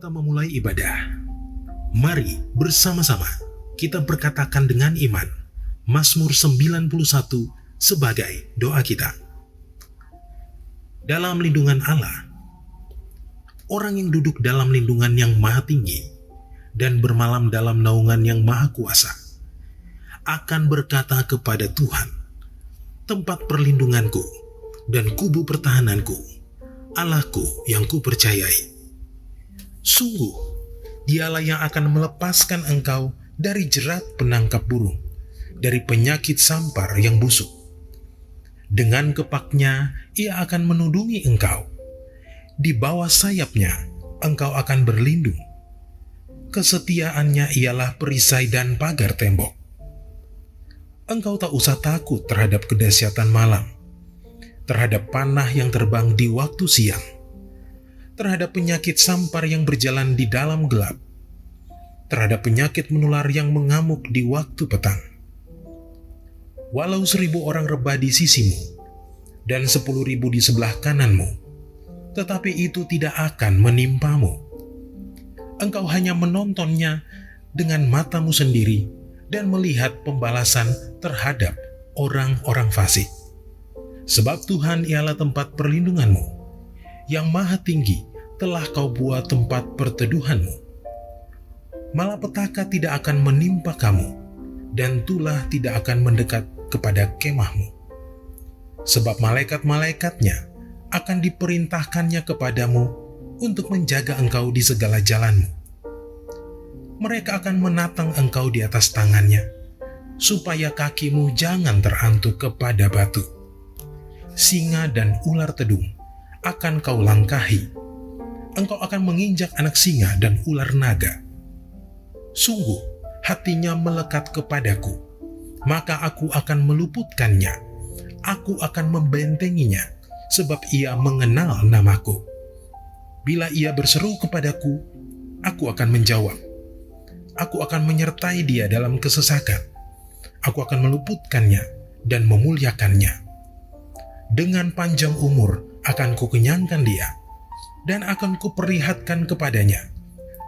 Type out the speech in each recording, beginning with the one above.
kita memulai ibadah, mari bersama-sama kita berkatakan dengan iman Mazmur 91 sebagai doa kita. Dalam lindungan Allah, orang yang duduk dalam lindungan yang maha tinggi dan bermalam dalam naungan yang maha kuasa akan berkata kepada Tuhan, tempat perlindunganku dan kubu pertahananku, Allahku yang kupercayai. Sungguh, dialah yang akan melepaskan engkau dari jerat penangkap burung, dari penyakit sampar yang busuk. Dengan kepaknya, ia akan menudungi engkau. Di bawah sayapnya, engkau akan berlindung. Kesetiaannya ialah perisai dan pagar tembok. Engkau tak usah takut terhadap kedahsyatan malam, terhadap panah yang terbang di waktu siang, terhadap penyakit sampar yang berjalan di dalam gelap, terhadap penyakit menular yang mengamuk di waktu petang. Walau 1.000 orang rebah di sisimu dan 10.000 di sebelah kananmu, tetapi itu tidak akan menimpamu. Engkau hanya menontonnya dengan matamu sendiri dan melihat pembalasan terhadap orang-orang fasik. Sebab Tuhan ialah tempat perlindunganmu, yang maha tinggi telah kau buat tempat perteduhanmu. Malapetaka tidak akan menimpa kamu, dan tulah tidak akan mendekat kepada kemahmu. Sebab malaikat-malaikatnya akan diperintahkannya kepadamu untuk menjaga engkau di segala jalanmu. Mereka akan menatang engkau di atas tangannya, supaya kakimu jangan terantuk kepada batu. Singa dan ular tedung akan kau langkahi. Engkau akan menginjak anak singa dan ular naga. Sungguh, hatinya melekat kepadaku, maka aku akan meluputkannya. Aku akan membentenginya, sebab ia mengenal namaku. Bila ia berseru kepadaku, aku akan menjawab. Aku akan menyertai dia dalam kesesakan. Aku akan meluputkannya dan memuliakannya. Dengan panjang umur akan kukenyangkan dia, dan akan kuperlihatkan kepadanya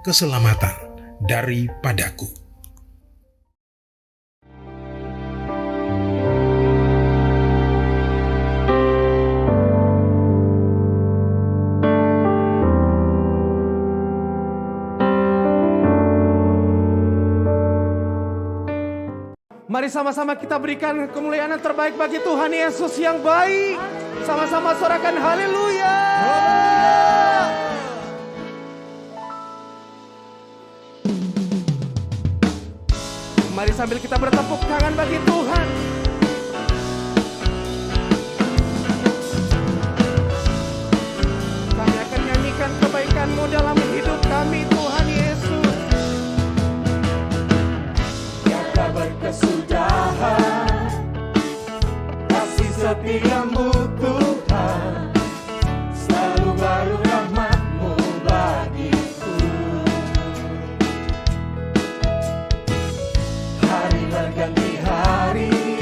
keselamatan daripadaku. Mari sama-sama kita berikan kemuliaan yang terbaik bagi Tuhan Yesus yang baik. Sama-sama sorakan haleluya. Mari sambil kita bertepuk tangan bagi Tuhan. Kami akan nyanyikan kebaikan-Mu dalam hidup kami, Tuhan Yesus. Tiada berkesudahan kasih setia-Mu Tuhan, selalu baru rahmat-Mu bagiku. Hari berganti hari,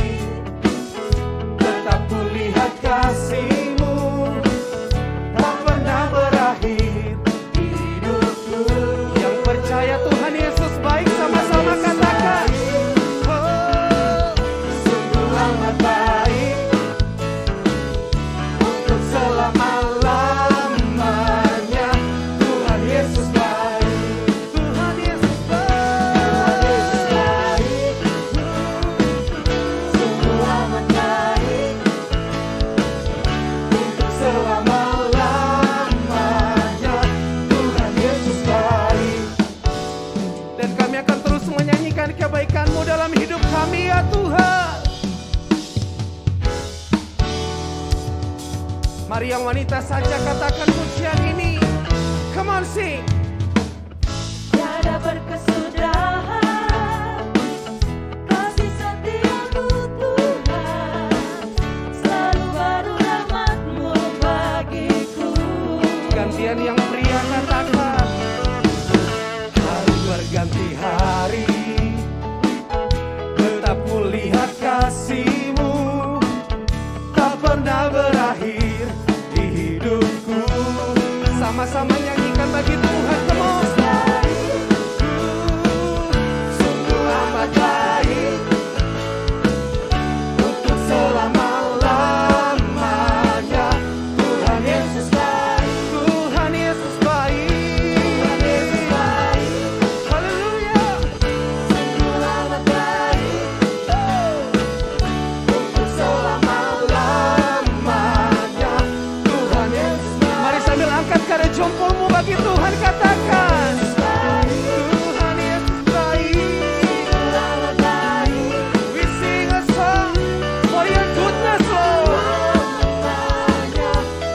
tetap kulihat kasih-Mu, tak pernah berakhir hidupku. Yang percaya Tuhan Yesus baik, sama-sama katakan. Sungguh amat baik untuk selama-lamanya. Tuhan Yesus baik, Tuhan Yesus Tuhan Yesus baik. baik. Sungguh amat baik untuk selama-lamanya. Tuhan Yesus baik. Dan kami akan terus menyanyikan kebaikan-Mu dalam hidup kami, ya Tuhan. Mari yang wanita saja katakan pujian ini. Come on, sing. Tiada berkesudahan kasih setia-Mu Tuhan, selalu baru rahmat-Mu bagiku. Gantian yang pria katakan. Hari berganti hari, tetap kulihat kasih-Mu, tak pernah berakhir di hidupku. Sama-sama nyanyikan bagi Tuhan. Come on. Angkat jempolmu bagi Tuhan, katakan Tuhan Yesus baik. We sing a song for your goodness, Lord.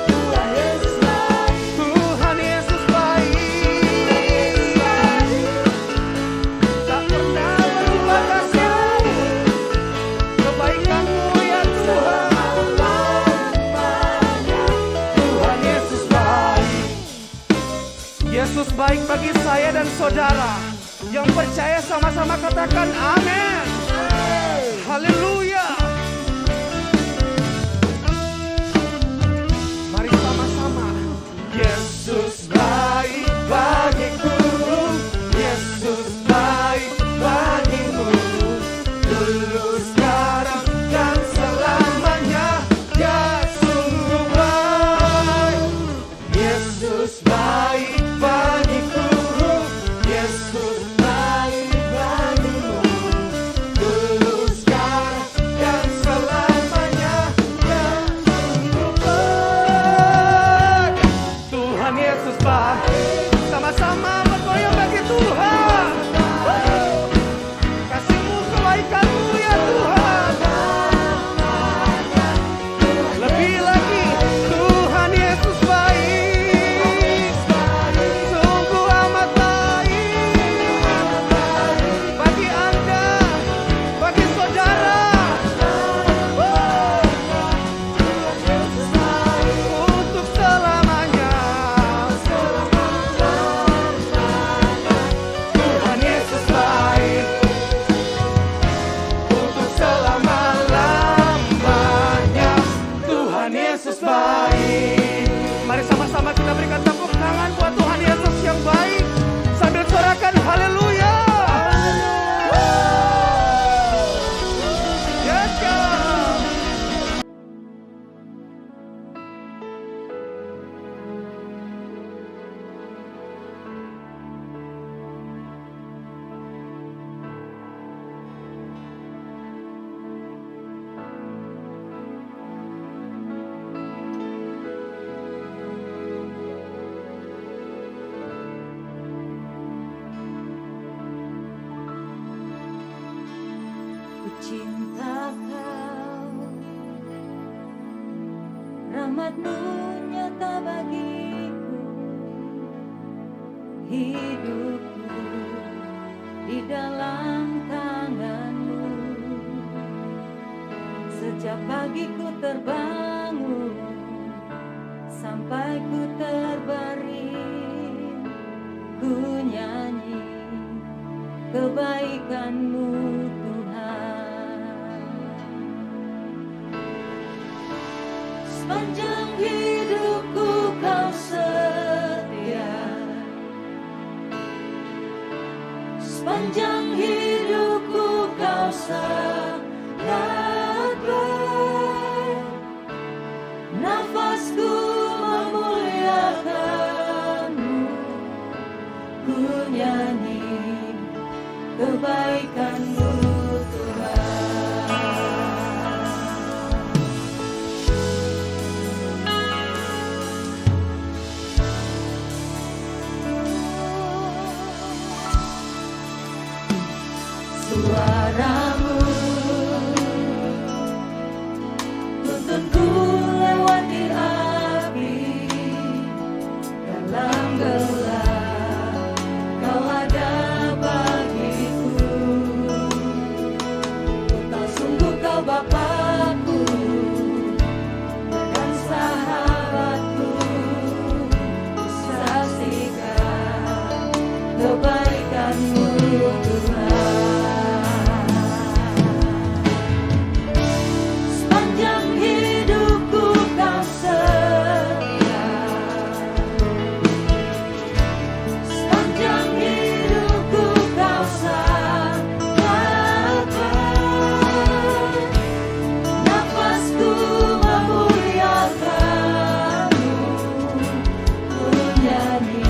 Tuhan Yesus baik. Tuhan Yesus baik. Tak pernah berubah kasih-Mu, kebaikan-Mu ya Tuhan. Tuhan Yesus baik. Yesus baik bagi saya dan saudara. Yang percaya sama-sama katakan amin. Haleluya. Mari sama-sama. Yesus baik bagiku, Yesus baik bagimu, dulu sekarang dan selamanya. Dia sungguh baik. Yesus baik bagiku, Yesus baik bagimu, dulu sekarang dan selamanya. Dia sungguh baik. Tuhan Yesus baik. Sama-sama bergoyang bagi Tuhan. Kasih-Mu, kebaikan-Mu ya Tuhan. Lebih lagi, Tuhan Yesus baik. Sungguh amat baik. Bagi Anda, bagi saudara. Untuk selamanya. Tuhan Yesus baik untuk selama-lamanya. Tuhan Yesus baik. Mari sama-sama kita berikan tepuk tangan buat Tuhan Yesus yang baik sambil sorakan haleluya. Yes, God. Ku cinta Kau, rahmat-Mu nyata bagiku, hidupku di dalam tangan-Mu. Sejak pagi ku terbangun sampai ku terbaring, ku nyanyi kebaikan-Mu Tuhan. Sepanjang hidupku Kau setia, sepanjang hidupku Kau sangat baik. Nafasku memuliakan-Mu, ku nyanyi kebaikan-Mu Tuhan. Suara-Mu tuntunku lewati api, dalam gelap Kau ada bagiku. Ku tahu sungguh Kau Bapakku dan sahabatku. Ku saksikan kebaikan-Mu Tuhan. Sepanjang hidupku Kau setia, sepanjang hidupku Kau sangat baik. Nafasku memuliakan-Mu, ku nyanyi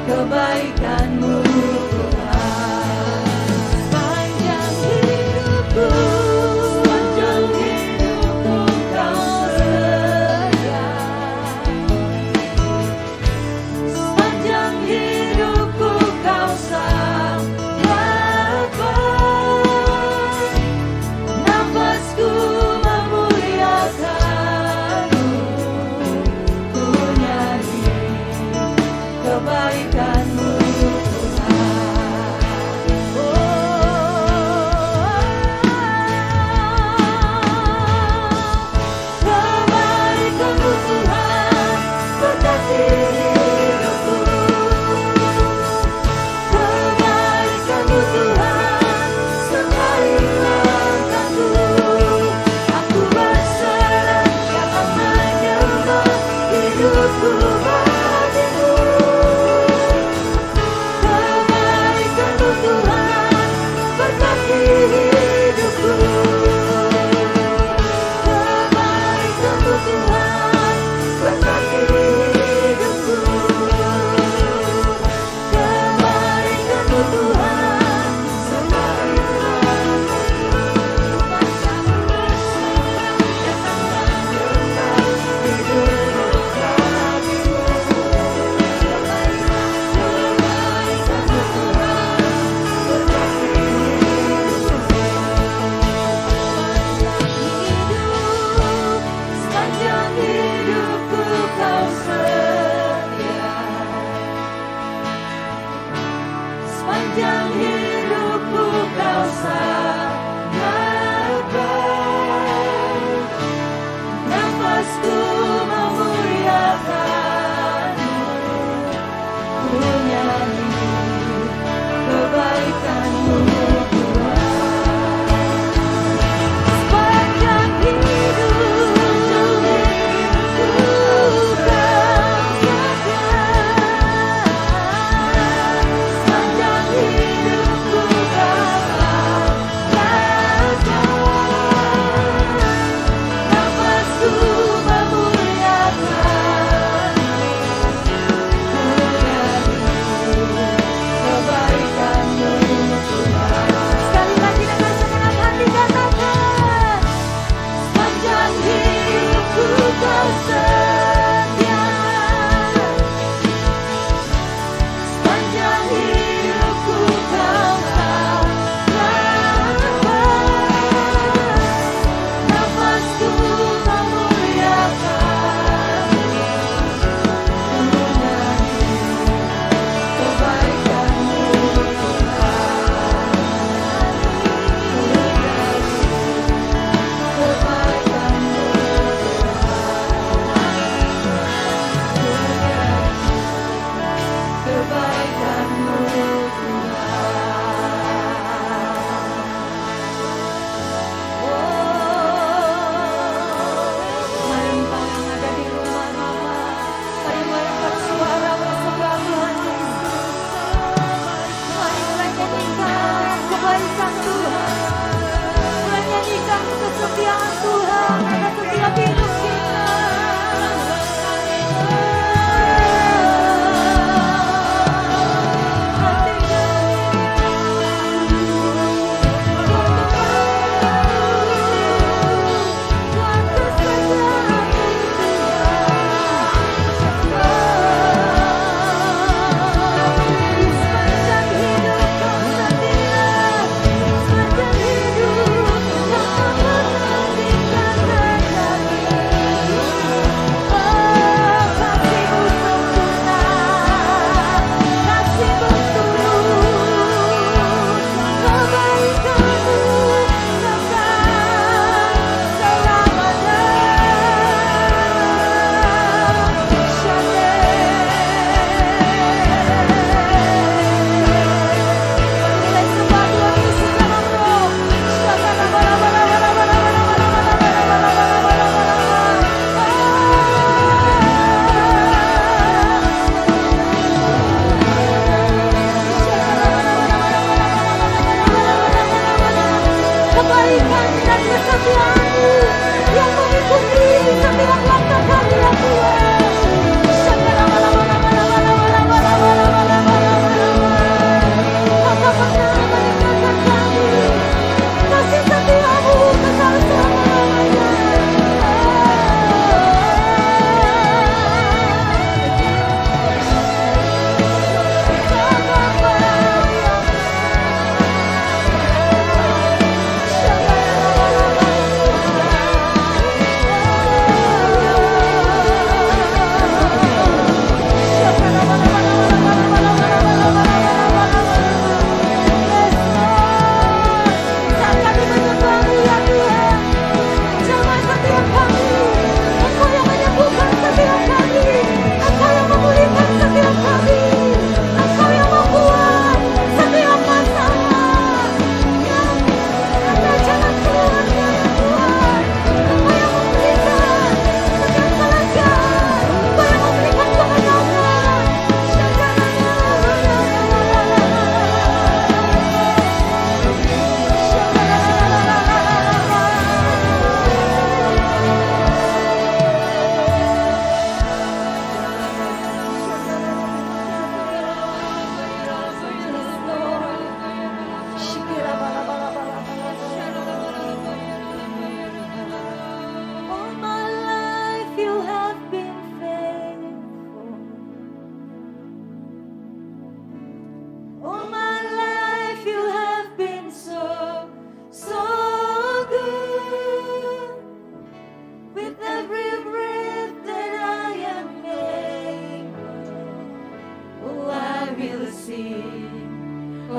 kebaikan-Mu Tuhan. Sepanjang hidupku, sepanjang hidupku Kau setia, kebaikan-Mu Tuhan. Berkati hidupku, kebaikan-Mu Tuhan, sertai langkahku. Aku berserah akan menyembah hidupku bagimu. Kebaikan-Mu Tuhan, berkati hidupku. Kebaikan-Mu Tuhan, berkati hidupku. Kebaikan-Mu Tuhan, sertai langkahku. Aku berserah akan menyembah hidupku bagimu. Kebaikan-Mu Tuhan, berkati sepanjang hidupku Kau setia, sepanjang hidupku Kau sangat baik. Nafasku memuliakan-Mu, ku nyanyi kebaikan-Mu Tuhan. Sepanjang hidupku Kau setia, sepanjang hidupku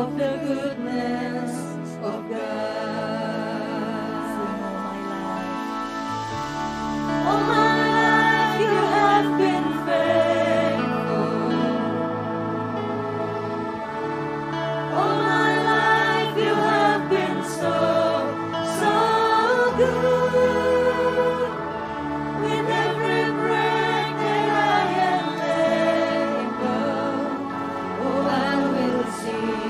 of the goodness of God. All my life you have been faithful. All my life you have been so, so good. With every breath that I am able, oh, I will sing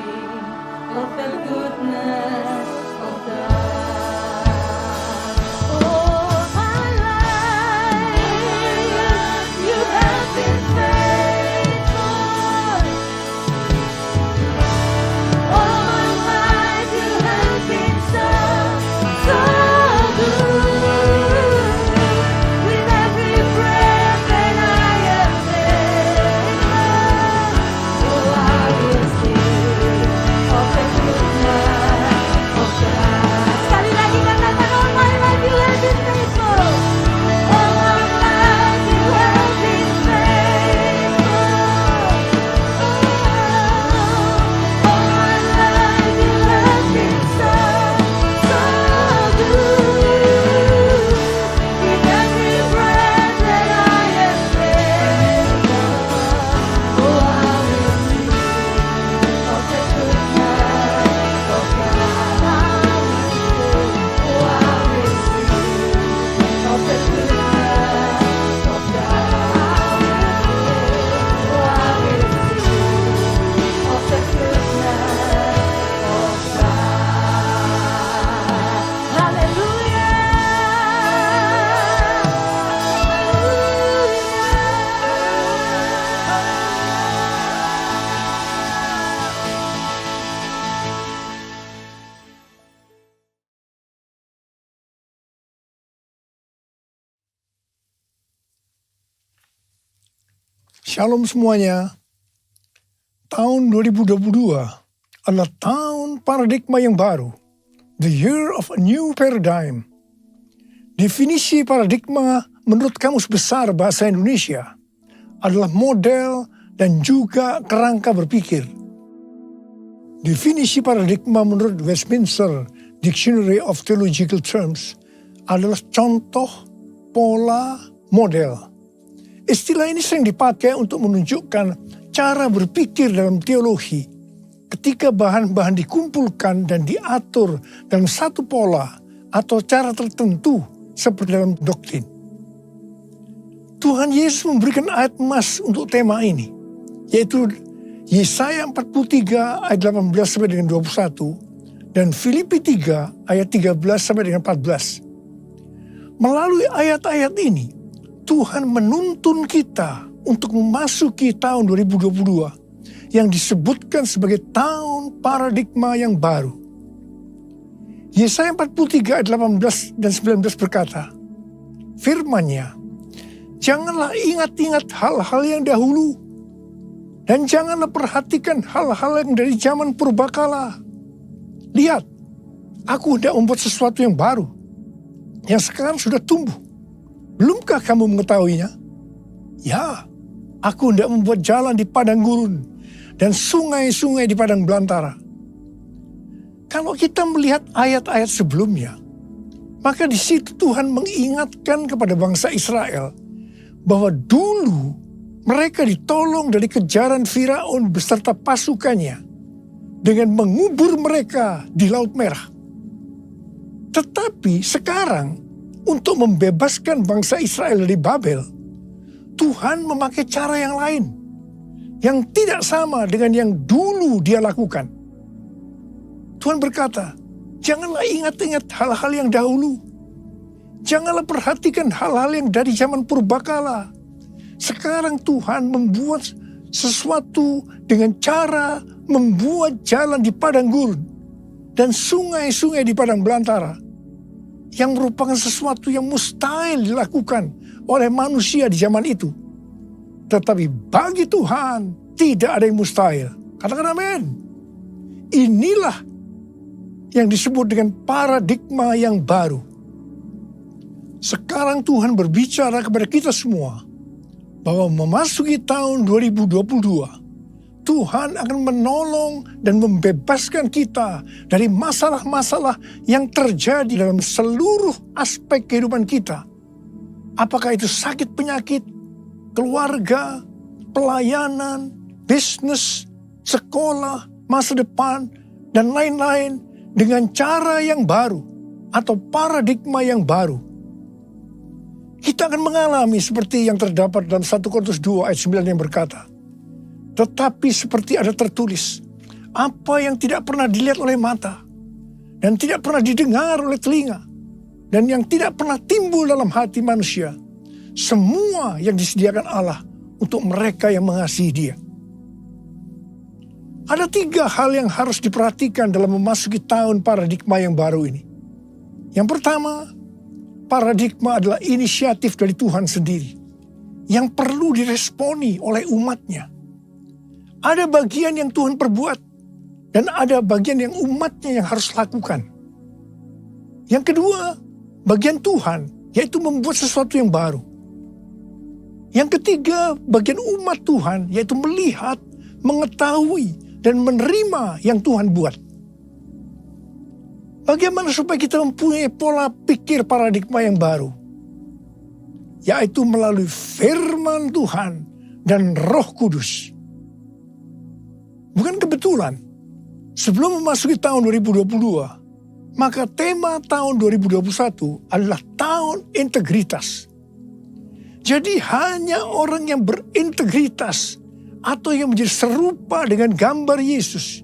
of the goodness of God. All my life you have been faithful. All my life you have been so, so good. With every breath that I am able, oh, I will sing of the goodness of God. Sekali lagi katakan, all my life you have been faithful. All my life you have been faithful. All my life you have been so, so good. With every breath that I am able, oh, I will sing of the goodness of God. Oh, I will sing of the goodness of God. Oh, I will sing of the goodness of God. Shalom semuanya. Tahun 2022 adalah tahun paradigma yang baru. The year of a new paradigm. Definisi paradigma menurut Kamus Besar Bahasa Indonesia adalah model dan juga kerangka berpikir. Definisi paradigma menurut Westminster Dictionary of Theological Terms adalah contoh, pola, model. Istilah ini sering dipakai untuk menunjukkan cara berpikir dalam teologi ketika bahan-bahan dikumpulkan dan diatur dalam satu pola atau cara tertentu seperti dalam doktrin. Tuhan Yesus memberikan ayat emas untuk tema ini, yaitu Yesaya 43 ayat 18 sampai dengan 21 dan Filipi 3 ayat 13 sampai dengan 14. Melalui ayat-ayat ini, Tuhan menuntun kita untuk memasuki tahun 2022 yang disebutkan sebagai tahun paradigma yang baru. Yesaya 43 ayat 18 dan 19 berkata, firman-Nya, janganlah ingat-ingat hal-hal yang dahulu, dan janganlah perhatikan hal-hal yang dari zaman purbakala. Lihat, aku hendak membuat sesuatu yang baru, yang sekarang sudah tumbuh. Belumkah kamu mengetahuinya? Ya, aku hendak membuat jalan di padang gurun dan sungai-sungai di padang belantara. Kalau kita melihat ayat-ayat sebelumnya, maka di situ Tuhan mengingatkan kepada bangsa Israel bahwa dulu mereka ditolong dari kejaran Firaun beserta pasukannya dengan mengubur mereka di Laut Merah. Tetapi sekarang, untuk membebaskan bangsa Israel dari Babel, Tuhan memakai cara yang lain, yang tidak sama dengan yang dulu dia lakukan. Tuhan berkata, janganlah ingat-ingat hal-hal yang dahulu. Janganlah perhatikan hal-hal yang dari zaman purbakala. Sekarang Tuhan membuat sesuatu dengan cara membuat jalan di padang gurun dan sungai-sungai di padang belantara, yang merupakan sesuatu yang mustahil dilakukan oleh manusia di zaman itu. Tetapi bagi Tuhan tidak ada yang mustahil. Katakan amin. Inilah yang disebut dengan paradigma yang baru. Sekarang Tuhan berbicara kepada kita semua bahwa memasuki tahun 2022, Tuhan akan menolong dan membebaskan kita dari masalah-masalah yang terjadi dalam seluruh aspek kehidupan kita. Apakah itu sakit penyakit, keluarga, pelayanan, bisnis, sekolah, masa depan, dan lain-lain dengan cara yang baru atau paradigma yang baru. Kita akan mengalami seperti yang terdapat dalam 1 Korintus 2 ayat 9 yang berkata, tetapi seperti ada tertulis, apa yang tidak pernah dilihat oleh mata, dan tidak pernah didengar oleh telinga, dan yang tidak pernah timbul dalam hati manusia, semua yang disediakan Allah untuk mereka yang mengasihi Dia. Ada 3 hal yang harus diperhatikan dalam memasuki tahun paradigma yang baru ini. Yang pertama, paradigma adalah inisiatif dari Tuhan sendiri yang perlu diresponi oleh umatnya. Ada bagian yang Tuhan perbuat dan ada bagian yang umatnya yang harus lakukan. Yang kedua, bagian Tuhan yaitu membuat sesuatu yang baru. Yang ketiga, bagian umat Tuhan yaitu melihat, mengetahui, dan menerima yang Tuhan buat. Bagaimana supaya kita mempunyai pola pikir paradigma yang baru? Yaitu melalui firman Tuhan dan Roh Kudus. Bukan kebetulan, sebelum memasuki tahun 2022, maka tema tahun 2021 adalah tahun integritas. Jadi hanya orang yang berintegritas atau yang menjadi serupa dengan gambar Yesus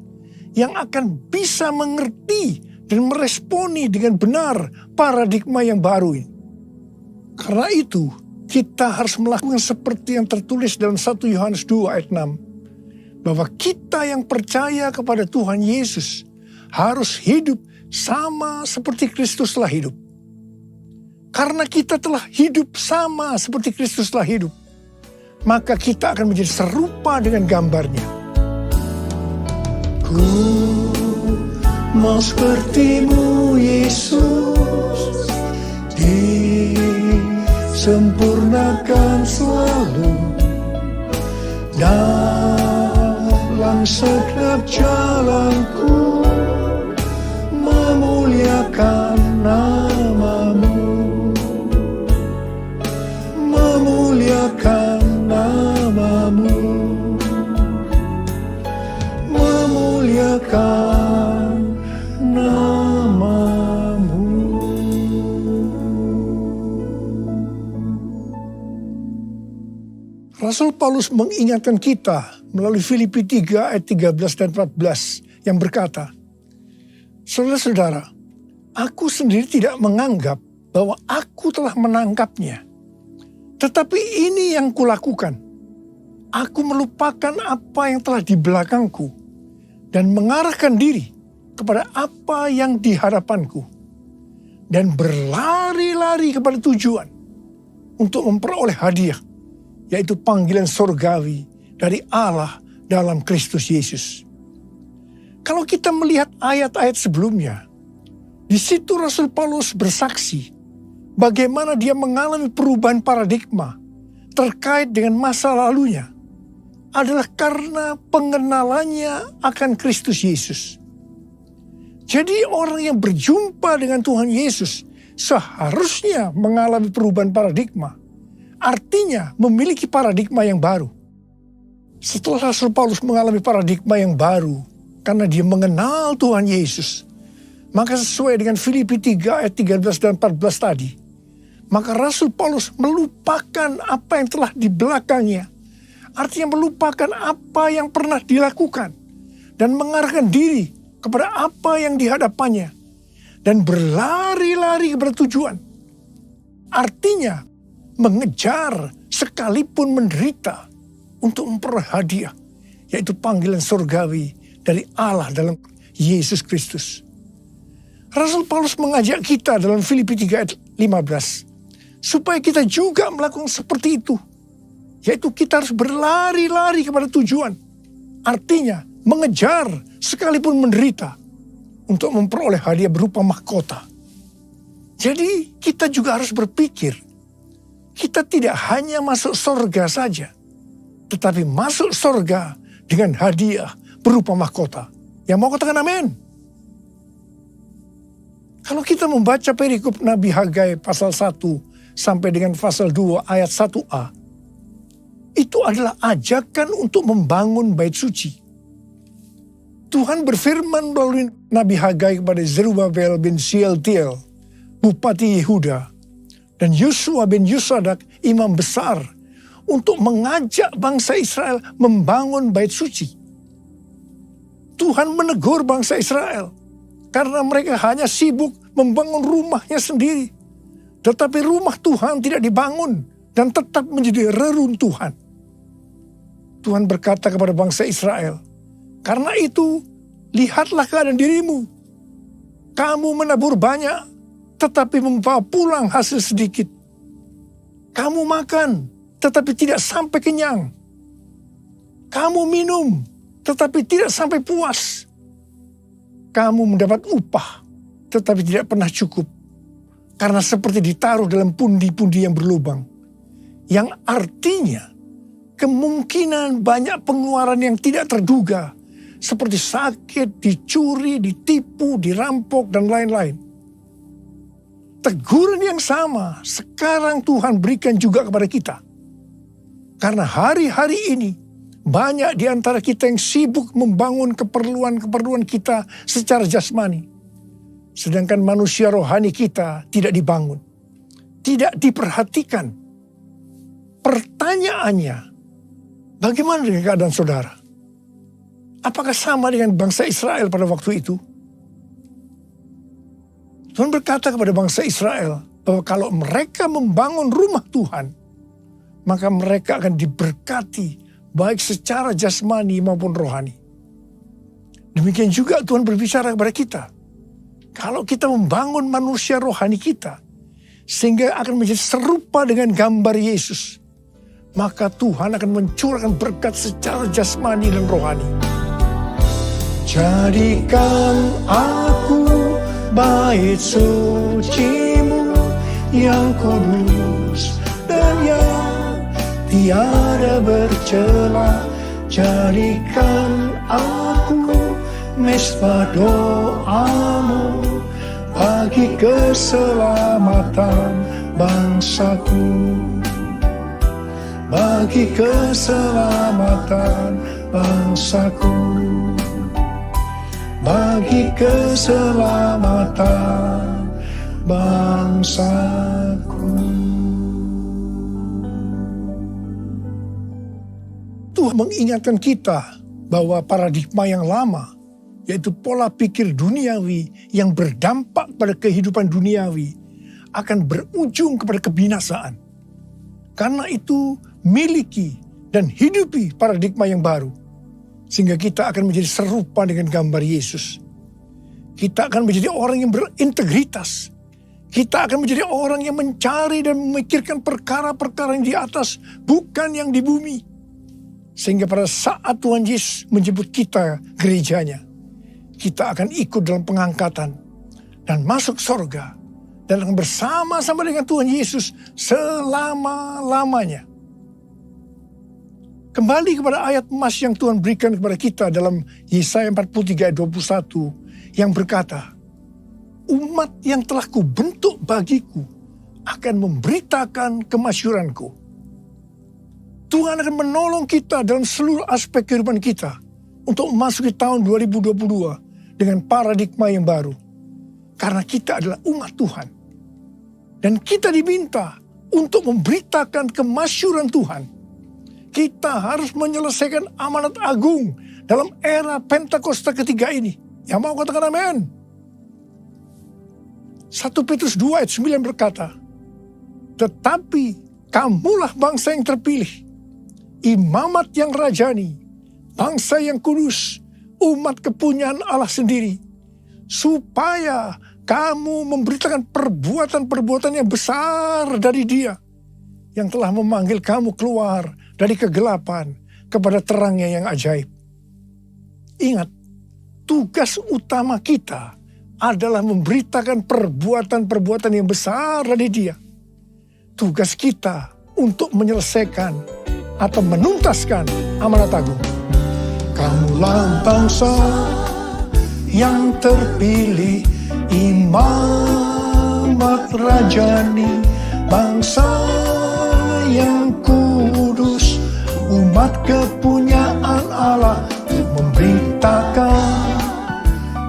yang akan bisa mengerti dan meresponi dengan benar paradigma yang baru ini. Karena itu, kita harus melakukan seperti yang tertulis dalam 1 Yohanes 2 ayat 6. Bahwa kita yang percaya kepada Tuhan Yesus harus hidup sama seperti Kristus telah hidup. Karena kita telah hidup sama seperti Kristus telah hidup, maka kita akan menjadi serupa dengan gambarnya. Ku mau sepertimu Yesus, disempurnakan selalu dalam setiap jalanku, memuliakan namamu, memuliakan namamu, memuliakan namamu. Rasul Paulus mengingatkan kita melalui Filipi 3 ayat 13 dan 14 yang berkata, saudara-saudara, aku sendiri tidak menganggap bahwa aku telah menangkapnya. Tetapi ini yang kulakukan. Aku melupakan apa yang telah di belakangku dan mengarahkan diri kepada apa yang di hadapanku dan berlari-lari kepada tujuan untuk memperoleh hadiah, yaitu panggilan surgawi dari Allah dalam Kristus Yesus. Kalau kita melihat ayat-ayat sebelumnya, di situ Rasul Paulus bersaksi bagaimana dia mengalami perubahan paradigma terkait dengan masa lalunya adalah karena pengenalannya akan Kristus Yesus. Jadi orang yang berjumpa dengan Tuhan Yesus seharusnya mengalami perubahan paradigma. Artinya memiliki paradigma yang baru. Setelah Rasul Paulus mengalami paradigma yang baru karena dia mengenal Tuhan Yesus, maka sesuai dengan Filipi 3 ayat 13 dan 14 tadi, maka Rasul Paulus melupakan apa yang telah di belakangnya. Artinya melupakan apa yang pernah dilakukan dan mengarahkan diri kepada apa yang di hadapannya dan berlari-lari kepada tujuan. Artinya mengejar sekalipun menderita untuk memperoleh hadiah, yaitu panggilan surgawi dari Allah dalam Yesus Kristus. Rasul Paulus mengajak kita dalam Filipi 3 ayat 15 supaya kita juga melakukan seperti itu, yaitu kita harus berlari-lari kepada tujuan. Artinya mengejar sekalipun menderita untuk memperoleh hadiah berupa mahkota. Jadi kita juga harus berpikir, kita tidak hanya masuk surga saja, tetapi masuk surga dengan hadiah berupa mahkota. Yang mau katakan amin? Kalau kita membaca perikop Nabi Hagai pasal 1 sampai dengan pasal 2 ayat 1a, itu adalah ajakan untuk membangun bait suci. Tuhan berfirman melalui Nabi Hagai kepada Zerubabel bin Shealtiel, Bupati Yehuda, dan Yosua bin Yosadak, imam besar, untuk mengajak bangsa Israel membangun bait suci. Tuhan menegur bangsa Israel karena mereka hanya sibuk membangun rumahnya sendiri. Tetapi rumah Tuhan tidak dibangun dan tetap menjadi reruntuhan. Tuhan berkata kepada bangsa Israel, "Karena itu, lihatlah keadaan dirimu. Kamu menabur banyak, tetapi membawa pulang hasil sedikit. Kamu makan, tetapi tidak sampai kenyang. Kamu minum, tetapi tidak sampai puas. Kamu mendapat upah, tetapi tidak pernah cukup. Karena seperti ditaruh dalam pundi-pundi yang berlubang." Yang artinya, kemungkinan banyak pengeluaran yang tidak terduga, seperti sakit, dicuri, ditipu, dirampok, dan lain-lain. Teguran yang sama sekarang Tuhan berikan juga kepada kita. Karena hari-hari ini banyak di antara kita yang sibuk membangun keperluan-keperluan kita secara jasmani. Sedangkan manusia rohani kita tidak dibangun, tidak diperhatikan. Pertanyaannya, bagaimana dengan keadaan saudara? Apakah sama dengan bangsa Israel pada waktu itu? Tuhan berkata kepada bangsa Israel bahwa kalau mereka membangun rumah Tuhan, maka mereka akan diberkati baik secara jasmani maupun rohani. Demikian juga Tuhan berbicara kepada kita. Kalau kita membangun manusia rohani kita, sehingga akan menjadi serupa dengan gambar Yesus, maka Tuhan akan mencurahkan berkat secara jasmani dan rohani. Jadikan aku bait suci-Mu yang kudus dan yang tiada bercela. Jadikan aku mesbah doa-Mu bagi keselamatan bangsaku, bagi keselamatan bangsaku, bagi keselamatan bangsaku. Tuhan mengingatkan kita bahwa paradigma yang lama, yaitu pola pikir duniawi yang berdampak pada kehidupan duniawi, akan berujung kepada kebinasaan. Karena itu, miliki dan hidupi paradigma yang baru, sehingga kita akan menjadi serupa dengan gambar Yesus. Kita akan menjadi orang yang berintegritas. Kita akan menjadi orang yang mencari dan memikirkan perkara-perkara yang di atas, bukan yang di bumi. Sehingga pada saat Tuhan Yesus menjemput kita gerejanya, kita akan ikut dalam pengangkatan dan masuk surga dan akan bersama-sama dengan Tuhan Yesus selama-lamanya. Kembali kepada ayat emas yang Tuhan berikan kepada kita dalam Yesaya 43 ayat 21 yang berkata, "Umat yang telah kubentuk bagiku akan memberitakan kemasyuranku." Tuhan akan menolong kita dalam seluruh aspek kehidupan kita untuk memasuki tahun 2022 dengan paradigma yang baru. Karena kita adalah umat Tuhan. Dan kita diminta untuk memberitakan kemasyuran Tuhan. Kita harus menyelesaikan amanat agung dalam era Pentakosta ketiga ini. Yang mau katakan amin? 1 Petrus 2 ayat 9 berkata, "Tetapi kamulah bangsa yang terpilih, imamat yang rajani, bangsa yang kudus, umat kepunyaan Allah sendiri, supaya kamu memberitakan perbuatan-perbuatan yang besar dari Dia, yang telah memanggil kamu keluar dari kegelapan kepada terangnya yang ajaib." Ingat, tugas utama kita adalah memberitakan perbuatan-perbuatan yang besar dari Dia. Tugas kita untuk menyelesaikan atau menuntaskan amanat agung. Kamulah bangsa yang terpilih, imamat rajani, bangsa yang kudus, umat kepunyaan Allah, untuk memberitakan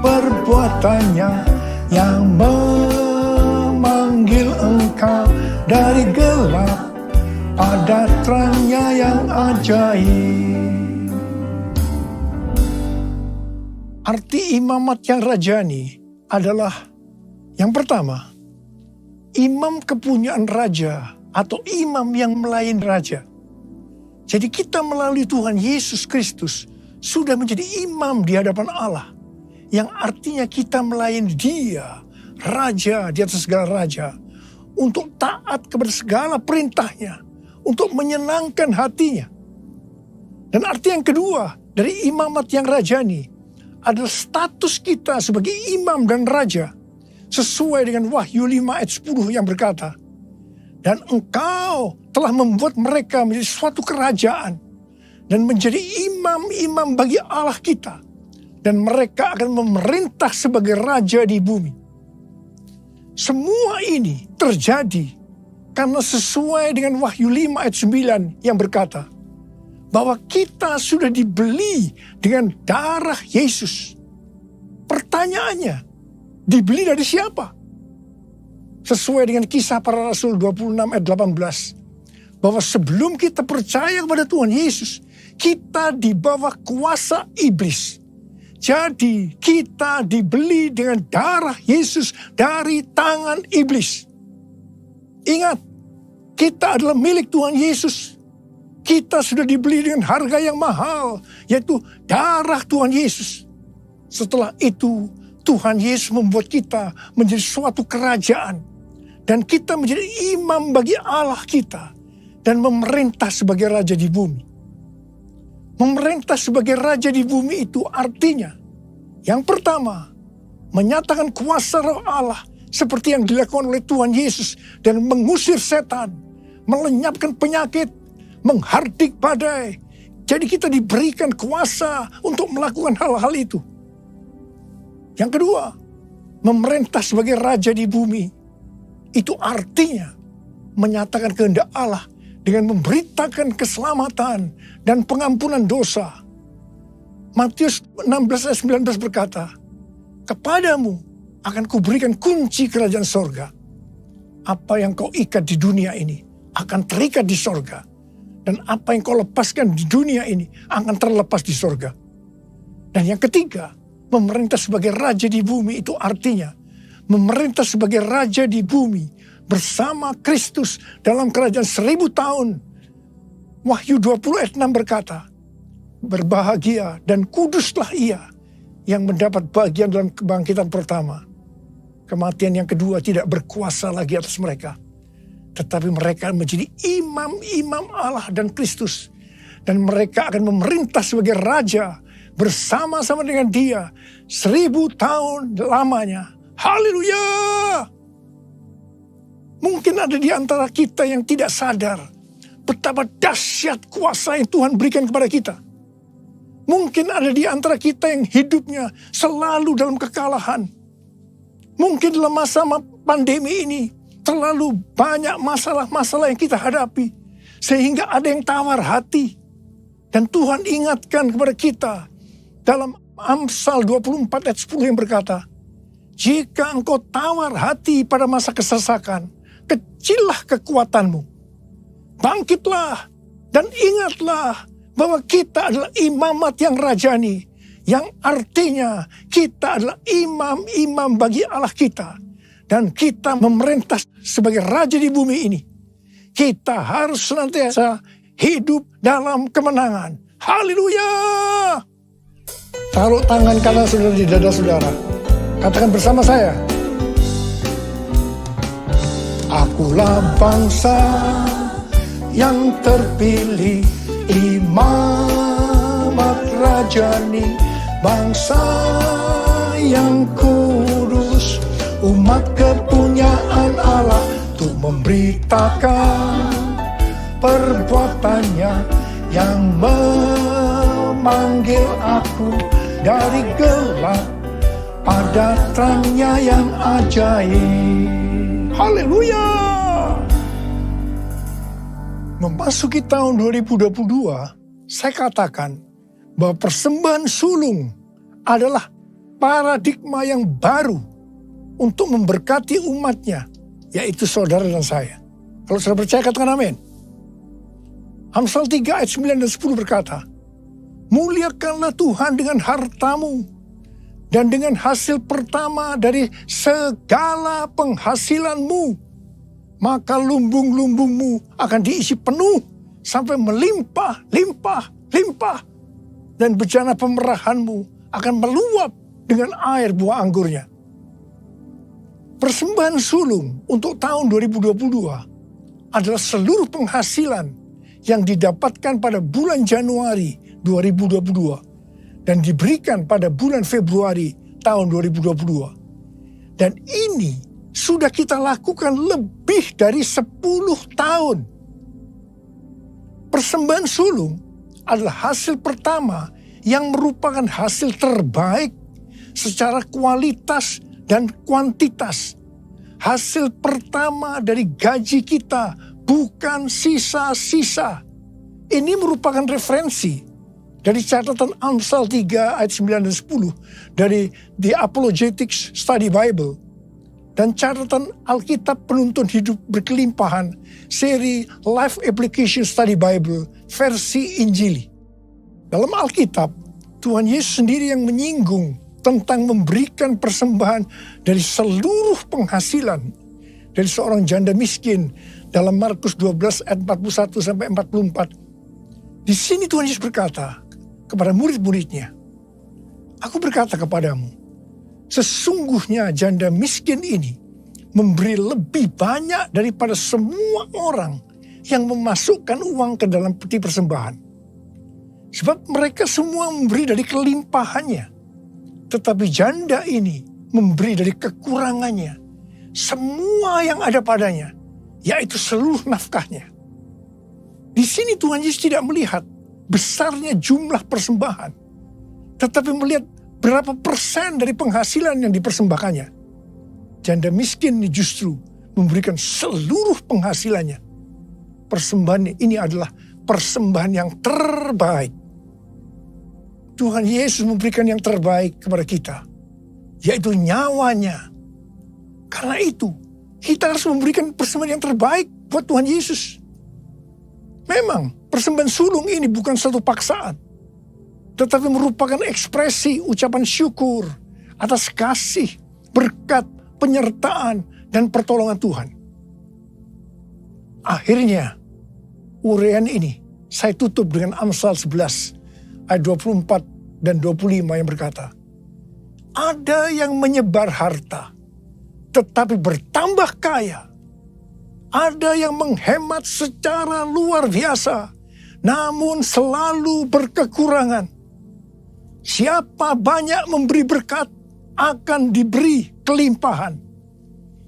perbuatannya yang memanggil engkau dari gelap pada terangnya yang ajaib. Arti imamat yang rajani adalah yang pertama, imam kepunyaan raja atau imam yang melayani raja. Jadi kita melalui Tuhan Yesus Kristus sudah menjadi imam di hadapan Allah. Yang artinya kita melayani Dia, Raja di atas segala raja, untuk taat kepada segala perintahnya, untuk menyenangkan hatinya. Dan arti yang kedua dari imamat yang rajani adalah status kita sebagai imam dan raja, sesuai dengan Wahyu 5 ayat 10 yang berkata, dan engkau telah membuat mereka menjadi suatu kerajaan dan menjadi imam-imam bagi Allah kita, dan mereka akan memerintah sebagai raja di bumi. Semua ini terjadi karena sesuai dengan Wahyu 5 ayat 9 yang berkata bahwa kita sudah dibeli dengan darah Yesus. Pertanyaannya, dibeli dari siapa? Sesuai dengan Kisah Para Rasul 26 ayat 18, bahwa sebelum kita percaya kepada Tuhan Yesus, kita di bawah kuasa iblis. Jadi kita dibeli dengan darah Yesus dari tangan iblis. Ingat, kita adalah milik Tuhan Yesus. Kita sudah dibeli dengan harga yang mahal, yaitu darah Tuhan Yesus. Setelah itu, Tuhan Yesus membuat kita menjadi suatu kerajaan. Dan kita menjadi imam bagi Allah kita. Dan memerintah sebagai raja di bumi. Memerintah sebagai raja di bumi itu artinya, yang pertama, menyatakan kuasa roh Allah seperti yang dilakukan oleh Tuhan Yesus dan mengusir setan, melenyapkan penyakit, menghardik badai. Jadi kita diberikan kuasa untuk melakukan hal-hal itu. Yang kedua, memerintah sebagai raja di bumi. Itu artinya menyatakan kehendak Allah dengan memberitakan keselamatan dan pengampunan dosa. Matius 16 ayat 19 berkata, kepadamu akan kuberikan kunci kerajaan sorga. Apa yang kau ikat di dunia ini akan terikat di sorga. Dan apa yang kau lepaskan di dunia ini akan terlepas di sorga. Dan yang ketiga, memerintah sebagai raja di bumi itu artinya memerintah sebagai raja di bumi bersama Kristus dalam kerajaan 1000 tahun. Wahyu 20 ayat 6 berkata, berbahagia dan kuduslah ia yang mendapat bagian dalam kebangkitan pertama. Kematian yang kedua tidak berkuasa lagi atas mereka. Tetapi mereka menjadi imam-imam Allah dan Kristus. Dan mereka akan memerintah sebagai raja bersama-sama dengan Dia 1000 tahun lamanya. Haleluya! Mungkin ada di antara kita yang tidak sadar betapa dahsyat kuasa yang Tuhan berikan kepada kita. Mungkin ada di antara kita yang hidupnya selalu dalam kekalahan. Mungkin dalam masa pandemi ini terlalu banyak masalah-masalah yang kita hadapi. Sehingga ada yang tawar hati. Dan Tuhan ingatkan kepada kita dalam Amsal 24 ayat 10 yang berkata, jika engkau tawar hati pada masa kesesakan, kecillah kekuatanmu. Bangkitlah dan ingatlah bahwa kita adalah imamat yang rajani. Yang artinya kita adalah imam-imam bagi Allah kita. Dan kita memerintah sebagai raja di bumi ini. Kita harus senantiasa hidup dalam kemenangan. Haleluya! Taruh tangan kanan saudara di dada saudara. Katakan bersama saya. Akulah bangsa yang terpilih, imamat rajani, bangsa yang kudus, umat kepunyaan Allah, untuk memberitakan perbuatannya yang memanggil aku dari gelap pada terangnya yang ajaib. Haleluya. Memasuki tahun 2022, saya katakan bahwa persembahan sulung adalah paradigma yang baru untuk memberkati umatnya, yaitu saudara dan saya. Kalau saudara percaya, katakan amin. Amsal 3 ayat 9 dan 10 berkata, muliakanlah Tuhan dengan hartamu dan dengan hasil pertama dari segala penghasilanmu. Maka lumbung-lumbungmu akan diisi penuh sampai melimpah, limpah, limpah. Dan bejana pemerahanmu akan meluap dengan air buah anggurnya. Persembahan sulung untuk tahun 2022 adalah seluruh penghasilan yang didapatkan pada bulan Januari 2022 dan diberikan pada bulan Februari tahun 2022. Dan ini sudah kita lakukan lebih dari 10 tahun. Persembahan sulung adalah hasil pertama yang merupakan hasil terbaik secara kualitas dan kuantitas. Hasil pertama dari gaji kita, bukan sisa-sisa. Ini merupakan referensi dari catatan Amsal 3 ayat 9 dan 10 dari The Apologetics Study Bible dan catatan Alkitab Penuntun Hidup Berkelimpahan seri Life Application Study Bible versi Injili. Dalam Alkitab, Tuhan Yesus sendiri yang menyinggung tentang memberikan persembahan dari seluruh penghasilan dari seorang janda miskin dalam Markus 12 ayat 41 sampai 44. Di sini Tuhan Yesus berkata kepada murid-muridnya, aku berkata kepadamu, sesungguhnya janda miskin ini memberi lebih banyak daripada semua orang yang memasukkan uang ke dalam peti persembahan. Sebab mereka semua memberi dari kelimpahannya. Tetapi janda ini memberi dari kekurangannya. Semua yang ada padanya, yaitu seluruh nafkahnya. Di sini Tuhan Yesus tidak melihat besarnya jumlah persembahan, tetapi melihat berapa persen dari penghasilan yang dipersembahkannya. Janda miskin ini justru memberikan seluruh penghasilannya. Persembahan ini adalah persembahan yang terbaik. Tuhan Yesus memberikan yang terbaik kepada kita, yaitu nyawanya. Karena itu, kita harus memberikan persembahan yang terbaik buat Tuhan Yesus. Memang, persembahan sulung ini bukan satu paksaan, tetapi merupakan ekspresi ucapan syukur atas kasih, berkat, penyertaan, dan pertolongan Tuhan. Akhirnya, uraian ini saya tutup dengan Amsal 11 ayat 24 dan 25 yang berkata, ada yang menyebar harta, tetapi bertambah kaya. Ada yang menghemat secara luar biasa, namun selalu berkekurangan. Siapa banyak memberi berkat, akan diberi kelimpahan.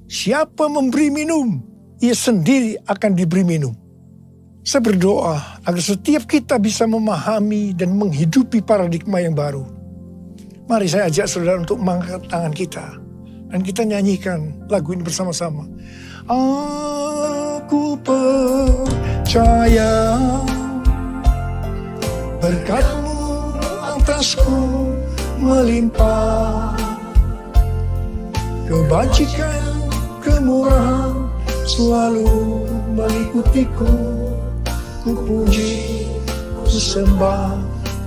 Siapa memberi minum, ia sendiri akan diberi minum. Saya berdoa agar setiap kita bisa memahami dan menghidupi paradigma yang baru. Mari saya ajak saudara untuk mengangkat tangan kita. Dan kita nyanyikan lagu ini bersama-sama. Aku percaya berkat-Mu atasku melimpah. Kebajikan, kemurahan selalu mengikutiku. Ku puji, ku sembah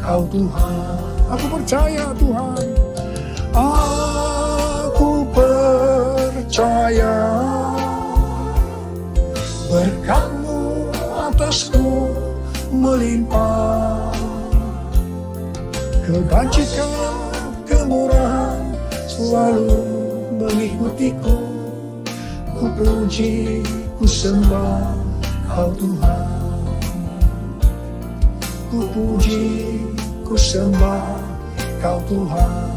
Kau Tuhan. Aku percaya Tuhan. Aku percaya berkat-Mu atasku melimpah. Kebajikan, kemurahan selalu mengikutiku. Ku puji, ku sembah Kau Tuhan. Ku puji, ku sembah Kau Tuhan.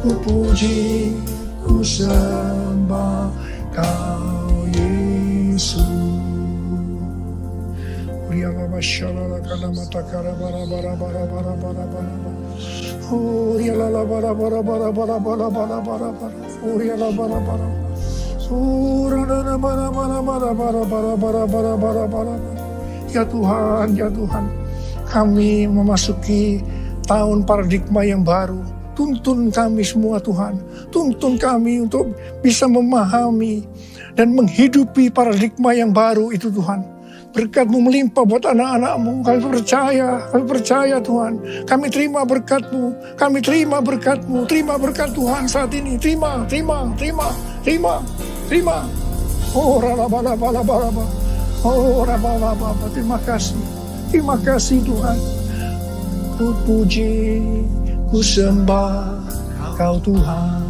Ku puji, ku sembah Kau Yesus. mashallah kana matakara bara bara bara bara bara bara. Oh ya la la bara bara bara bara bara bara bara bara. Oh ya la bara bara. Oh ra ra bara bara bara bara bara bara bara bara bara. Ya Tuhan, ya Tuhan, kami memasuki tahun paradigma yang baru. Tuntun kami semua Tuhan, tuntun kami untuk bisa memahami dan menghidupi paradigma yang baru itu Tuhan. Berkat-Mu melimpah buat anak-anak-Mu, kami percaya Tuhan. Kami terima berkat-Mu, kami terima berkat-Mu, terima berkat Tuhan saat ini. Terima. Oh raba-raba. Oh raba-raba, terima kasih Tuhan. Ku puji, ku sembah Kau Tuhan.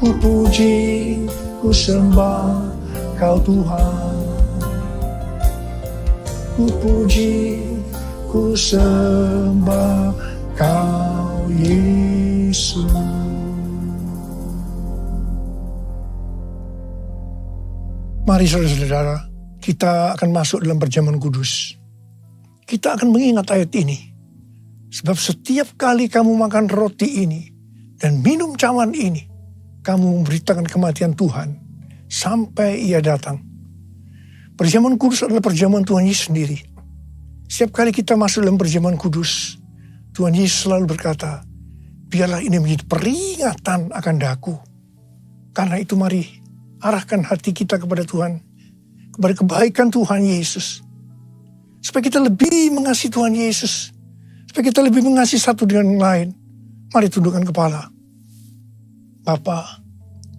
Ku puji, ku sembah Kau Tuhan. Ku puji, ku sembah Kau Yesus. Mari saudara-saudara, kita akan masuk dalam perjamuan kudus. Kita akan mengingat ayat ini. Sebab setiap kali kamu makan roti ini dan minum cawan ini, kamu memberitakan kematian Tuhan sampai Ia datang. Perjamuan kudus adalah perjamuan Tuhan Yesus sendiri. Setiap kali kita masuk dalam perjamuan kudus, Tuhan Yesus selalu berkata, biarlah ini menjadi peringatan akan daku. Karena itu mari arahkan hati kita kepada Tuhan, kepada kebaikan Tuhan Yesus. Supaya kita lebih mengasihi Tuhan Yesus. Supaya kita lebih mengasihi satu dengan yang lain. Mari tundukkan kepala. Bapa,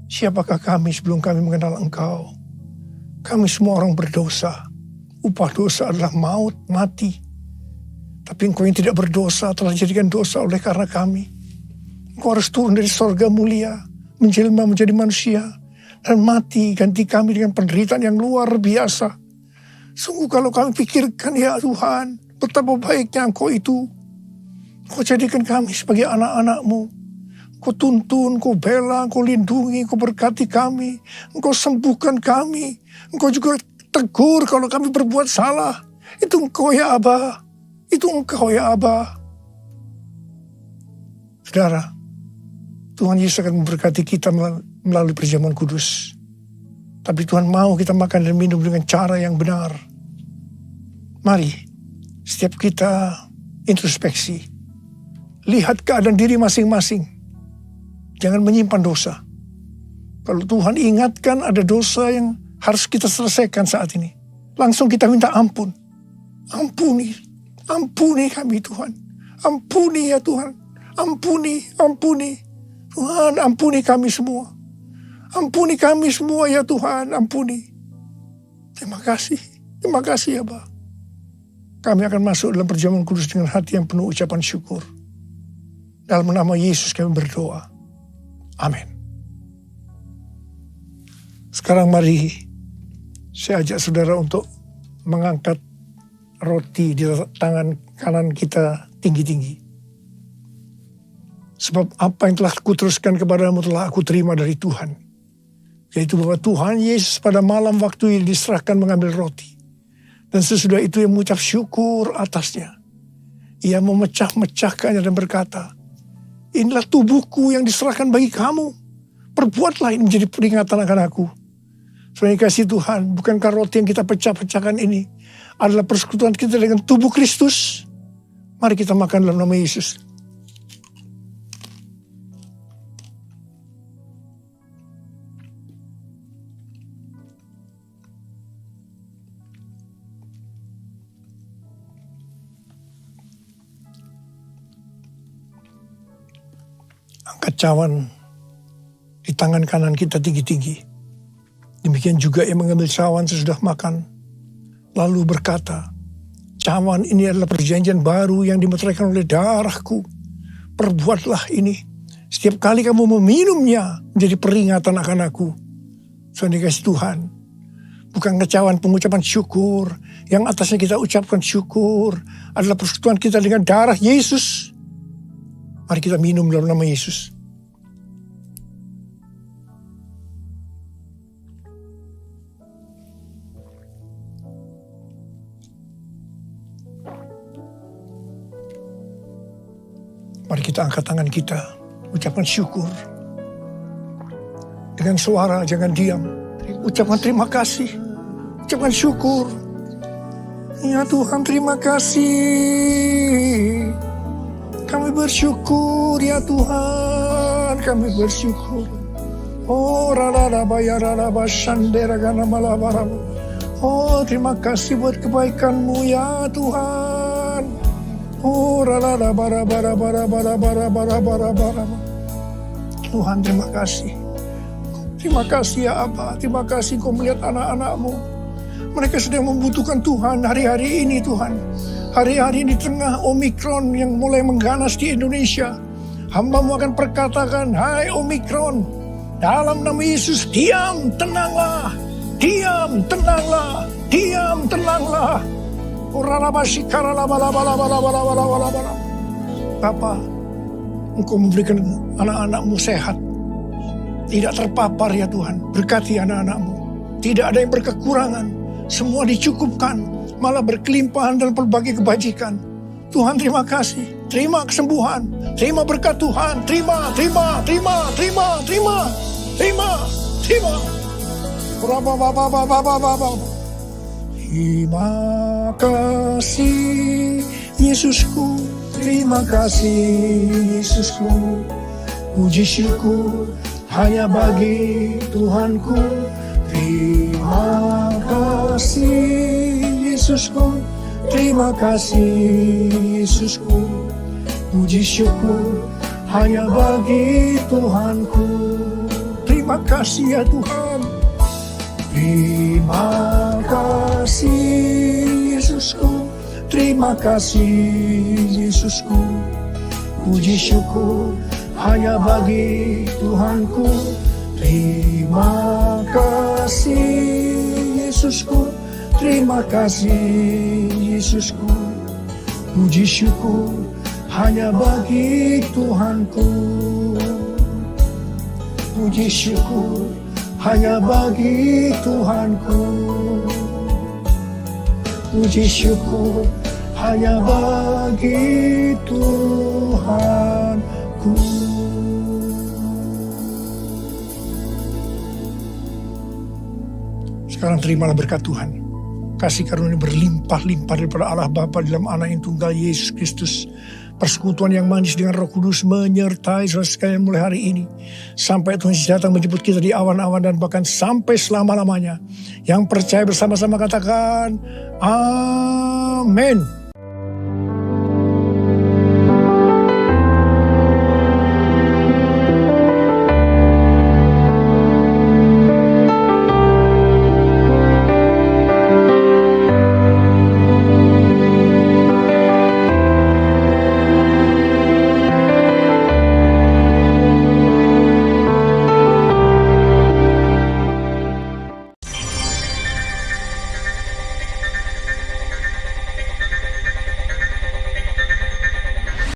siapakah kami sebelum kami mengenal Engkau? Kami semua orang berdosa. Upah dosa adalah maut, mati. Tapi Engkau yang tidak berdosa telah dijadikan dosa oleh karena kami. Engkau harus turun dari sorga mulia, menjelma menjadi manusia, dan mati ganti kami dengan penderitaan yang luar biasa. Sungguh kalau kami pikirkan, ya Tuhan, betapa baiknya Engkau itu. Engkau jadikan kami sebagai anak-anak-Mu. Engkau tuntun, Engkau bela, Engkau lindungi, Engkau berkati kami. Engkau sembuhkan kami. Engkau juga tegur kalau kami berbuat salah. Itu Engkau ya Aba. Itu Engkau ya Aba. Saudara, Tuhan Yesus akan memberkati kita melalui perjamuan kudus. Tapi Tuhan mau kita makan dan minum dengan cara yang benar. Mari, setiap kita introspeksi. Lihat keadaan diri masing-masing. Jangan menyimpan dosa. Kalau Tuhan ingatkan ada dosa yang harus kita selesaikan saat ini, langsung kita minta ampun. Ampuni kami Tuhan. Ampuni ya Tuhan. Ampuni. Tuhan, ampuni kami semua. Ampuni kami semua ya Tuhan, ampuni. Terima kasih ya Bapa. Kami akan masuk dalam perjamuan kudus dengan hati yang penuh ucapan syukur. Dalam nama Yesus kami berdoa. Amin. Sekarang mari saya ajak saudara untuk mengangkat roti di tangan kanan kita tinggi-tinggi. Sebab apa yang telah kuteruskan kepadamu telah aku terima dari Tuhan. Yaitu bahwa Tuhan Yesus pada malam waktu ini diserahkan mengambil roti. Dan sesudah itu ia mengucap syukur atasnya. Ia memecah-mecahkannya dan berkata, inilah tubuhku yang diserahkan bagi kamu. Perbuatlah ini menjadi peringatan akan aku. Saudara kasih Tuhan, bukankah roti yang kita pecah-pecahkan ini adalah persekutuan kita dengan tubuh Kristus? Mari kita makan dalam nama Yesus. Angkat cawan di tangan kanan kita tinggi-tinggi. Demikian juga ia mengambil cawan sesudah makan. Lalu berkata, cawan ini adalah perjanjian baru yang dimeteraikan oleh darahku. Perbuatlah ini. Setiap kali kamu meminumnya menjadi peringatan akan aku. Saudara dikasih Tuhan. Bukan cawan pengucapan syukur. Yang atasnya kita ucapkan syukur. Adalah persekutuan kita dengan darah Yesus. Mari kita minum dalam nama Yesus. Mari kita angkat tangan kita, ucapkan syukur. Dengan suara, jangan diam. Ucapkan terima kasih, ucapkan syukur. Ya Tuhan, terima kasih. Kami bersyukur ya Tuhan, kami bersyukur. Oh raraba ya raraba shandera gana malabaram. Oh terima kasih buat kebaikan-Mu ya Tuhan. Oh raraba bara bara bara bara bara bara bara. Tuhan terima kasih. Terima kasih ya Aba, terima kasih Kau melihat anak-anak-Mu. Mereka sedang membutuhkan Tuhan hari-hari ini Tuhan. Hari-hari di tengah Omikron yang mulai mengganas di Indonesia. Hamba-Mu akan perkatakan, hai Omikron, dalam nama Yesus diam, tenanglah. Diam, tenanglah. Diam, tenanglah. Bapa, Engkau memberikan anak-anak-Mu sehat. Tidak terpapar ya Tuhan. Berkati anak-anak-Mu. Tidak ada yang berkekurangan. Semua dicukupkan. Malah berkelimpahan dalam berbagai kebajikan. Tuhan terima kasih. Terima kesembuhan. Terima berkat Tuhan. Terima. Terima kasih Yesusku. Terima kasih Yesusku. Puji syukur hanya bagi Tuhanku. Terima kasih Yesusku. Terima kasih Yesusku. Puji syukur hanya bagi Tuhanku. Terima kasih ya Tuhan. Terima kasih Yesusku. Terima kasih Yesusku. Puji syukur hanya bagi Tuhanku. Terima kasih Yesusku. Terima kasih Yesusku. Puji syukur hanya bagi Tuhanku. Puji syukur hanya bagi Tuhanku. Puji syukur hanya bagi Tuhanku. Sekarang terimalah berkat Tuhan. Kasih karunia berlimpah-limpah daripada Allah Bapa dalam Anak yang tunggal Yesus Kristus. Persekutuan yang manis dengan Roh Kudus menyertai saudara sekalian mulai hari ini. Sampai Tuhan Yesus datang menjemput kita di awan-awan dan bahkan sampai selama-lamanya. Yang percaya bersama-sama katakan, Amin.